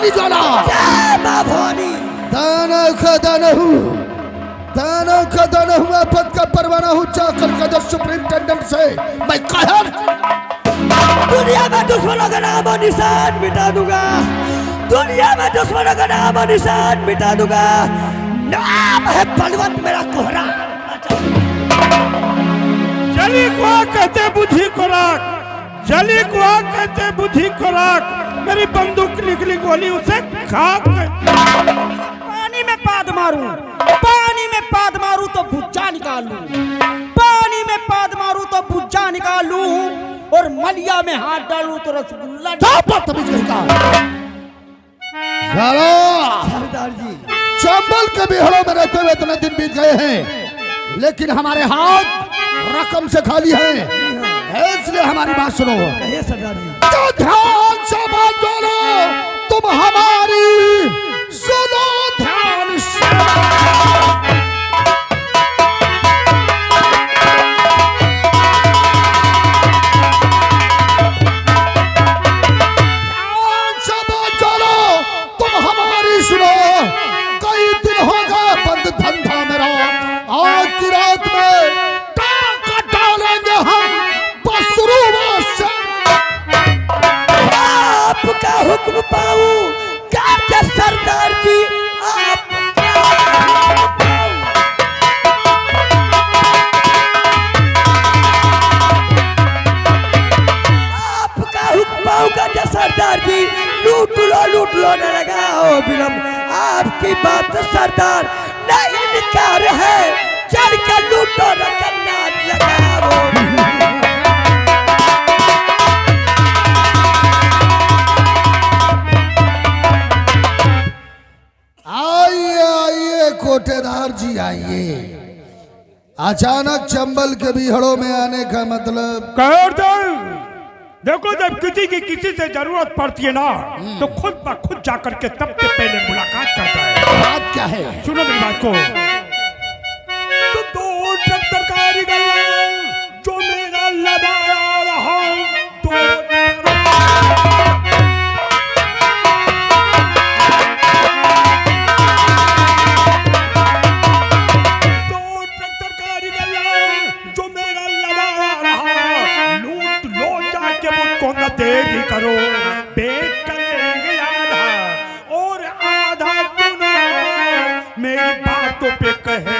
भवानी ज्वाला, जय मां भवानी। दानव का दानव हुआ पद का परवाना हूँ, जाकर कदर सुप्रिंटेंडेंट से मैं कहर दुनिया में दुश्मनों का नाम और निशान मिटा दूंगा, दुनिया में दुश्मनों का नाम और निशान मिटा दूंगा। नाम है बलवंत मेरा कोहरा। जली को कहते बुद्धि को राख, जली को कहते बुद्धि को राख। मेरी बंदूक निकली गोली उसे खाक। पानी में पाद मारूं, पानी में पाद मारूं तो भुज्जा निकाल लूं, पानी में पाद मारूं तो भुज्जा निकाल लूं, और मलिया में हाथ डालूं तो रसगुल्ला। सरदार जी, चंबल के बिहड़ों में रहते हुए इतने दिन बीत गए हैं, लेकिन हमारे हाथ रकम से खाली हैं, इसलिए हमारी बात सुनो। कहिए सरदार जी। तो ध्यान से बात बोलो, तुम हमारी सुनो ध्यान से। ध्यान से बात बोलो, तुम हमारी सुनो। कई दिन हो गए बंद धंधा मेरा, आज की रात में टाका डालेंगे हम बसरूवा से। आपका हुक्म पाऊं क्या सरदार जी, आपका हुक्म पाऊंगा क्या सरदार जी। लूट लो न लगाओ विलम्ब, आपकी बात तो सरदार नहीं इनकार है। चढ़ के लूटो न करना लगाओ। आइए कोटेदार जी आइए। अचानक चंबल के बिहड़ों में आने का मतलब? देखो, जब किसी से जरूरत पड़ती है ना, तो खुद ब खुद जाकर के सबसे पहले मुलाकात करता है। बात क्या है? सुनो मेरी बात को। तो दो ट्रैक्टर कारीगर जो मेरा लगा रहा, देरी करो, बेच कर लेंगे आधा, और आधा सुनो मेरी बातों पे कहे।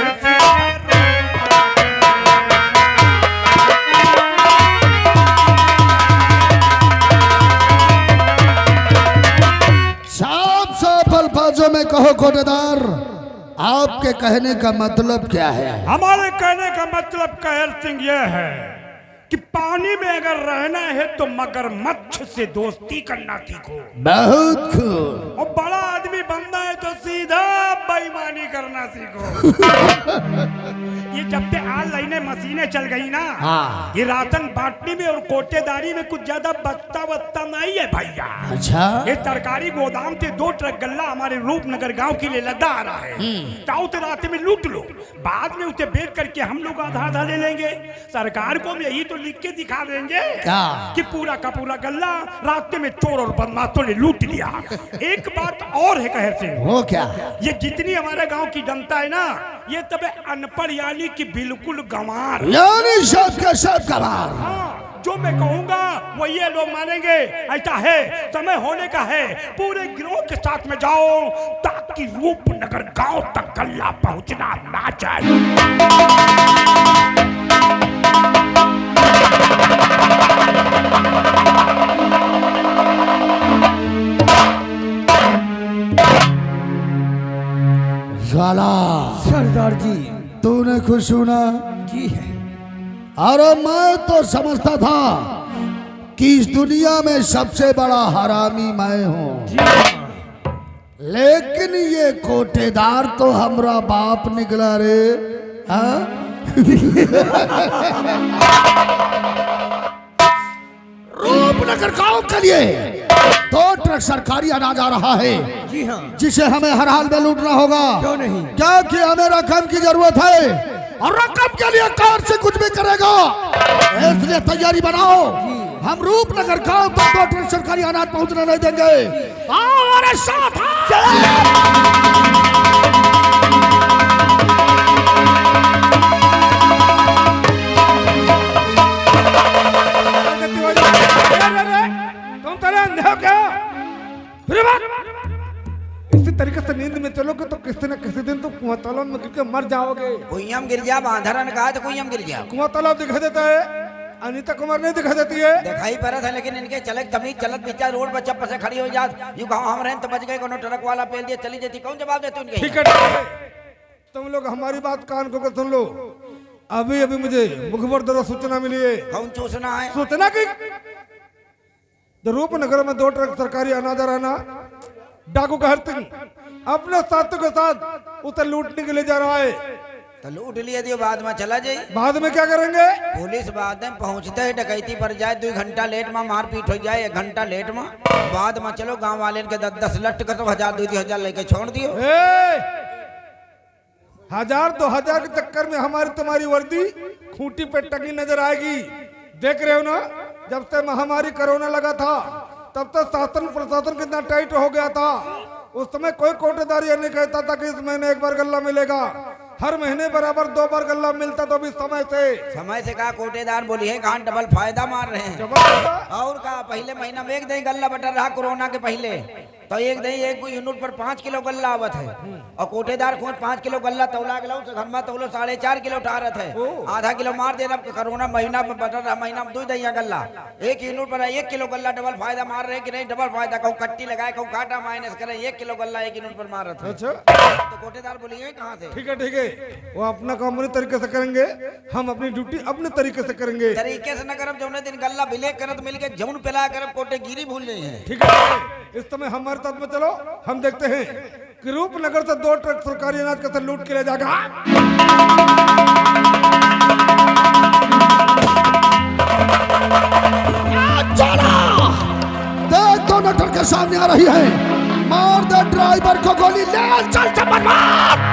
साफ साफ अल्फाजों में कहो कोटेदार, आपके कहने का मतलब क्या है? हमारे कहने का मतलब कहर सिंह यह है कि पानी में अगर रहना है तो मगरमच्छ से दोस्ती करना सीखो। बहुत खूब। और बड़ा आदमी बनना है तो सीधा बेईमानी करना सीखो। ये जब से ऑनलाइन मशीनें चल गई ना, हाँ। ये राशन बांटने में और कोटेदारी में कुछ ज्यादा बत्ता नहीं है भैया। अच्छा, ये सरकारी गोदाम से 2 ट्रक गल्ला हमारे रूपनगर गांव के लिए लदा आ रहा है। चाहो तो रास्ते में लूट लो, बाद में उसे बेच करके हम लोग आधा ले लेंगे। सरकार को यही तो लिख के दिखा देंगे क्या? कि पूरा का पूरा गल्ला रास्ते में चोर और बदमाशों ने लूट लिया। एक बात और है कहर सिंह, वो क्या? ये जितनी हमारे गांव की जनता है ना, ये तब अनपढ़ यानी कि बिल्कुल गंवार, यानी सब के सब गंवार। हाँ, जो मैं कहूंगा वो ये लोग मानेंगे। ऐसा है, समय होने का है, पूरे गिरोह के साथ में जाओ ताकि रूपनगर गांव तक गल्ला पहुंचना ना चाहिए। ज्वाला, सरदार जी। तूने कुछ सुना? जी है। अरे मैं तो समझता था कि इस दुनिया में सबसे बड़ा हरामी मैं हूँ, लेकिन ये कोटेदार तो हमरा बाप निकला रे। हाँ? रूपनगर गांव के लिए 2 ट्रक सरकारी अनाज आ रहा है। जी हाँ। जिसे हमें हर हाल में लूटना होगा। क्यों नहीं? क्या कि हमें रकम की जरूरत है, और रकम के लिए कार से कुछ भी करेगा, इसलिए तैयारी बनाओ। हम रूपनगर गांव तक 2 ट्रक सरकारी अनाज पहुंचने नहीं देंगे। आओ अरे सावधान। तुम तेरे अंधे हो क्या? फिर बात इसी तरीके से नींद में चलोगे तो किसी न किसी दिन तो कुआं तालाब में गिर के मर जाओगे। कुइयम गिर जा, बांधरा ने कहा तो कुइयम गिर जा। कुआं तालाब दिखा देता है, अनीता कुमार नहीं दिखा देती है। दिखाई पड़ा था लेकिन इनके चलक तमीज चलत बीचा रोड पर चप्पल से खड़ी हो जात, यूं गाँव हम रहे तो बच गए, कोनो ट्रक वाला पेल दिया चली जाती, कौन जवाब देते उनके? ठीक है, तुम लोग हमारी बात कान खोकर सुन लो। अभी अभी मुझे मुखबर द्वारा सूचना मिली है। कौन सूचना है? सूचना की रूपनगर में 2 ट्रक सरकारी अनाज आना डाकू का हरतिंग अपने साथियों के साथ उसे लूटने के लिए जा रहा है। तो लूट लिया दियो, बाद में चला जाये। बाद में क्या करेंगे? पुलिस बाद में पहुंचते ही डकैती पर जाए, 2 घंटा लेट में मारपीट हो जाए, 1 घंटा लेट में बाद में चलो गांव वाले के 10 लट कर 1000-2000 लेके छोड़ दियो। 1000-2000 के चक्कर में हमारी तुम्हारी वर्दी खूंटी पे टकी नजर आएगी। देख रहे हो ना, जब से महामारी कोरोना लगा था तब तक शासन प्रशासन कितना टाइट हो गया था। उस समय कोई कोटेदार ये नहीं कहता था कि इस महीने 1 बार गल्ला मिलेगा, हर महीने बराबर 2 बार गल्ला मिलता। तो भी समय से कहा कोटेदार बोली है, कहाँ डबल फायदा मार रहे हैं। और कहा पहले महीना में 1 दिन गल्ला बटर रहा कोरोना के पहले, तो 1 दिन 1 यूनिट पर 5 किलो गल्ला आवत है, और कोटेदार खुद 5 किलो गल्ला तौला गला घर में तौलो 4.5 किलो उठा रहे थे, आधा किलो मार दे रहा। कोरोना महीना में बटर रहा, महीना में 2 दैया गल्ला, 1 यूनिट पर 1 किलो गल्ला डबल फायदा मार रहे कि नहीं? डबल फायदा, कहूँ कट्टी लगाए, कहूँ काटा माइनस करे, 1 किलो गल्ला 1 यूनिट पर मार रहे थे। अच्छा, तो कोटेदार बोली है कहाँ से? ठीक है, वो अपना काम अपने तरीके से करेंगे, हम अपनी ड्यूटी अपने तरीके से करेंगे। तरीके से न करब, जौने दिन गल्ला बिले करत मिल के जमुन पिला करब, कोटे गिरी भूल गए हैं। ठीक है, इस समय हमारे साथ में चलो, हम देखते हैं कि रूपनगर से 2 ट्रक सरकारी अनाज का लूट के ले जाएगा। देख दोनों ट्रक के सामने आ रही है, मार दे ड्राइवर को गोली, ले चल चप्पल मार।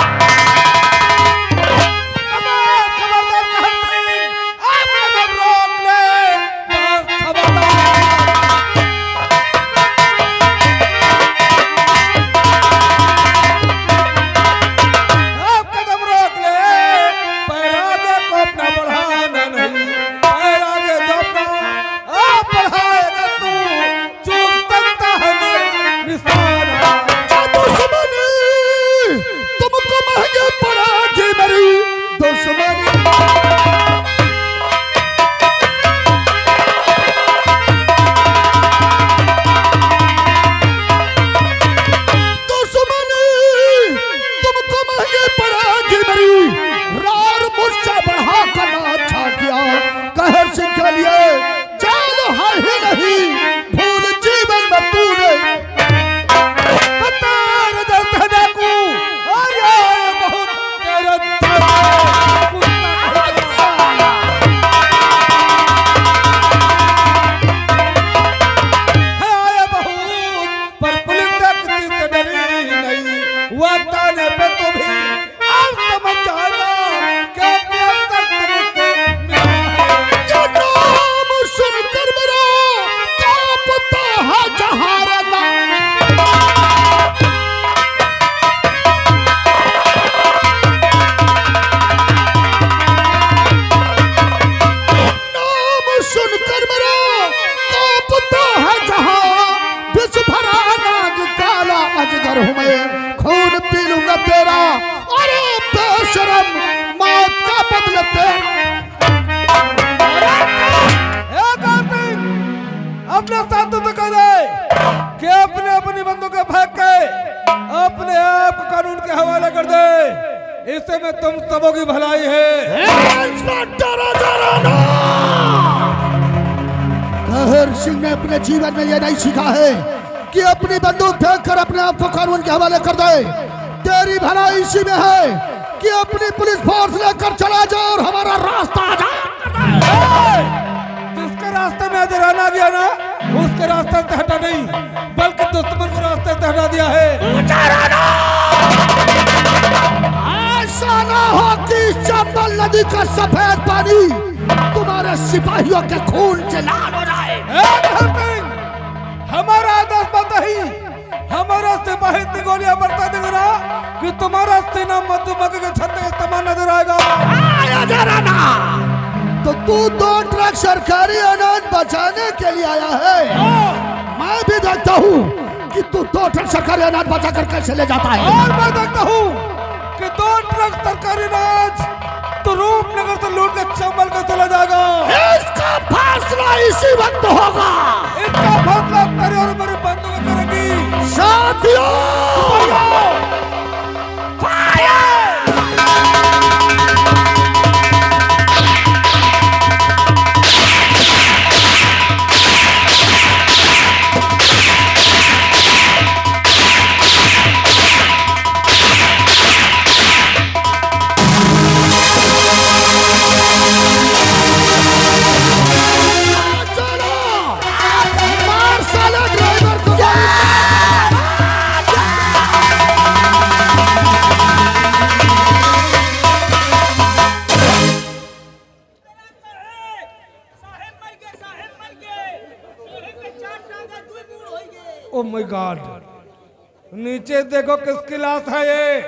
खून पी लूंगा तेरा, अरे बेशरम, मौत का बदला तेरा। अपने साथों से कह दे कि अपने अपनी बंदूकें फेंक के अपने आप कानून के हवाले कर दे, इससे में तुम सबों की भलाई है। कहर सिंह ने अपने जीवन में यह नहीं सीखा है कि अपनी बंदूक फेंक कर अपने आप को कानून के हवाले कर दे। तेरी भलाई इसी में है कि अपनी पुलिस फोर्स लेकर चला जाओ और हमारा रास्ता जिसके रास्ते में अगर आना गया ना, उसके रास्ते से हटा नहीं, बल्कि दुश्मन को रास्ते से हटा दिया है। ऐसा ना हो कि चंबल नदी का सफेद पानी तुम्हारे सिपाहियों के खून से लाल हो जाए। हमारा आदेश पता ही ना मधुमक्खी के छत्ते का इस्तेमाल नजर आएगा। आया जा रहा ना। तो तू 2 ट्रक सरकारी अनाज बचाने के लिए आया है। मैं भी देखता हूँ कि तू 2 ट्रक सरकारी अनाज बचा कर कैसे ले जाता है। और मैं देखता हूँ कि 2 ट्रक सरकारी अनाज तो रूपनगर से लूट के चंबल का चला जाएगा। इसका फैसला इसी वक्त होगा। इसका फैसला तेरे और मेरे बंधु करेगी। साथियों, ओ माय गॉड, नीचे देखो किसकी लाश है ये।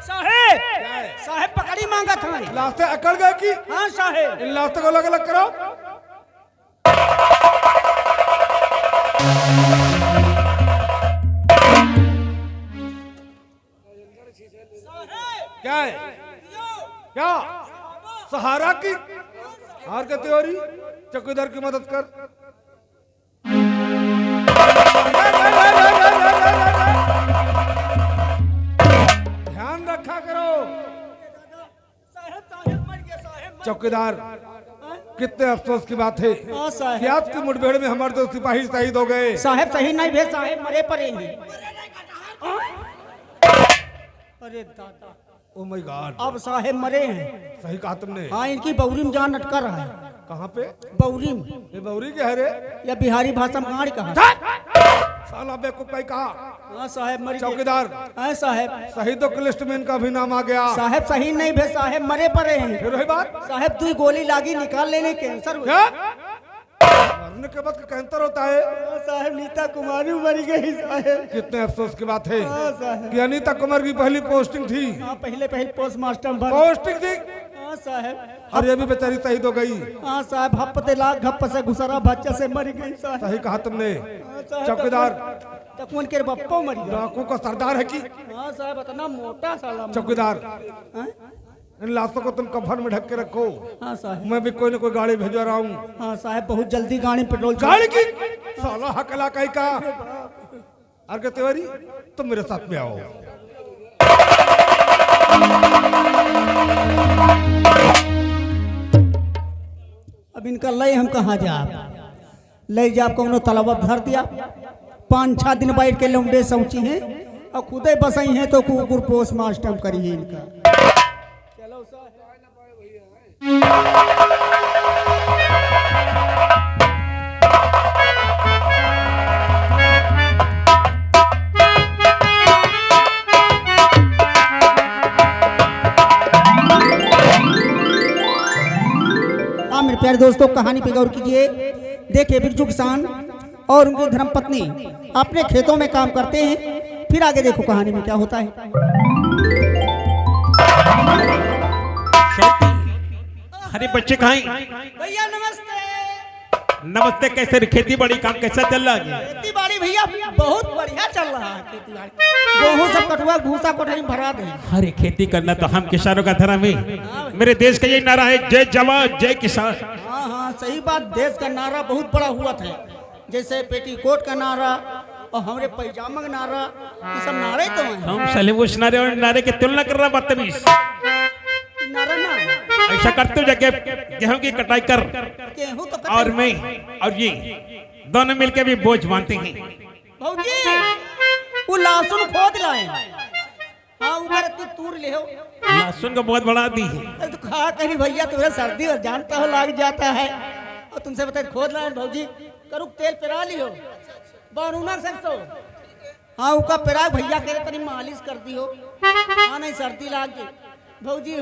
साहेब साहेब पकड़ी मांगा था। लाशें अकड़ गए की? हाँ साहेब। इन लाशों को अलग अलग करो। क्या है? क्या सहारा की हार के त्योरी चौकीदार की मदद कर। ध्यान रखा करो चौकीदार। कितने अफसोस की बात है कि आज की मुठभेड़ में हमारे 2 सिपाही शहीद हो गए। साहेब सही नहीं भेज साहेब मरे पड़े हैं। अरे दादा, ओ माय गॉड, अब साहेब मरे हैं। सही कहा तुमने। हाँ, इनकी बौरी में जान अटका रहा है। कहाँ पे? बौरी में। ये बौरी क्या है रे? या बिहारी भाषा में गाड़ी कहा। साला बेवकूफ भाई कहा। हाँ साहेब मरे। चौकीदार, हाँ साहेब। शहीदों की लिस्ट में इनका भी नाम आ गया। साहेब सही नहीं भेज साहेब मरे पड़े हैं। फिर वही बात। साहेब 2 गोली लागी निकाल लेने कैंसर हुआ। क्या मरने के बाद कैंसर होता है? हाँ साहेब, नीता कुमारी मर गई साहेब। कितने अफसोस की बात है हाँ साहेब। कि अनीता कुमार की पहली पोस्टिंग थी। हाँ, पहले पोस्ट मास्टर भर। पोस्टिंग थी हाँ साहेब। और ये भी बेचारी शहीद हो गई। हाँ साहब, हफ्ते लाख घप से घुसरा बच्चा से मर गई साहब। सही कहा तुमने। हाँ साहब, चौकीदार, तकुन के बप्पो मर गया। डाकू का सरदार है कि? हाँ साहब, इतना मोटा साला। चौकीदार, हाँ? इन लाशों को तुम कफन में ढक के रखो। हाँ साहब। मैं भी कोई न कोई गाड़ी भेजवा रहा हूँ। हाँ साहब, बहुत जल्दी गाड़ी पेट्रोल। गाड़ी की साला हकला कहीं का। अर्घ तिवारी, तुम मेरे साथ में आओ। अब इनका लय हम कहाँ जा ले जा कौनो तालाब भर दिया। 5-6 दिन बैठ के लौंडे सौची हैं और खुदे बसई हैं तो कुकुर पोस्ट मास्टर करिए इनका। चलो मेरे प्यारे दोस्तों, कहानी पे गौर कीजिए। देखिए, बिरजू किसान और उनकी धर्मपत्नी अपने खेतों में काम करते हैं। फिर आगे देखो कहानी में क्या होता है। अरे बच्चे कहाँ हैं? भैया नमस्ते। नमस्ते। कैसे खेती बाड़ी काम कैसा चल रहा है? खेती बाड़ी भैया बहुत बढ़िया चल रहा है। खेती बाड़ी गेहूं सब कटुआ भूसा कोठरी में भरा दे। अरे खेती करना तो हम किसानों का धर्म है। मेरे देश का यही नारा है, जय जवान जय किसान। हाँ हाँ, सही बात। देश का नारा बहुत बड़ा हुआ था, जैसे पेटीकोट का नारा और हमारे पैजामा का नारा, ये सब नारे तो हैं। हम सलीम उस नारे और नारे की तुलना कर रहा बदतमीज। नारा ना ऐसा करते हो जाके गेहूं की कटाई कर गेहूं तो और मैं और ये दोनों मिलके भी बोझ बांधते हैं। भौजी वो लहसुन खोद लाए। हाँ, ऊपर तू तूर ले हो। लहसुन का बहुत बड़ा दी है। अरे तो खा कहीं भैया, तुम्हें सर्दी और जानता हो लाग जाता है। और तुमसे बताए खोद लाए भौजी, करूँ तेल पेरा लियो बारूना सरसों। हाँ, उसका पेरा भैया कह रहे तनी मालिश कर दी हो। हाँ नहीं, सर्दी लाग गई भौजी।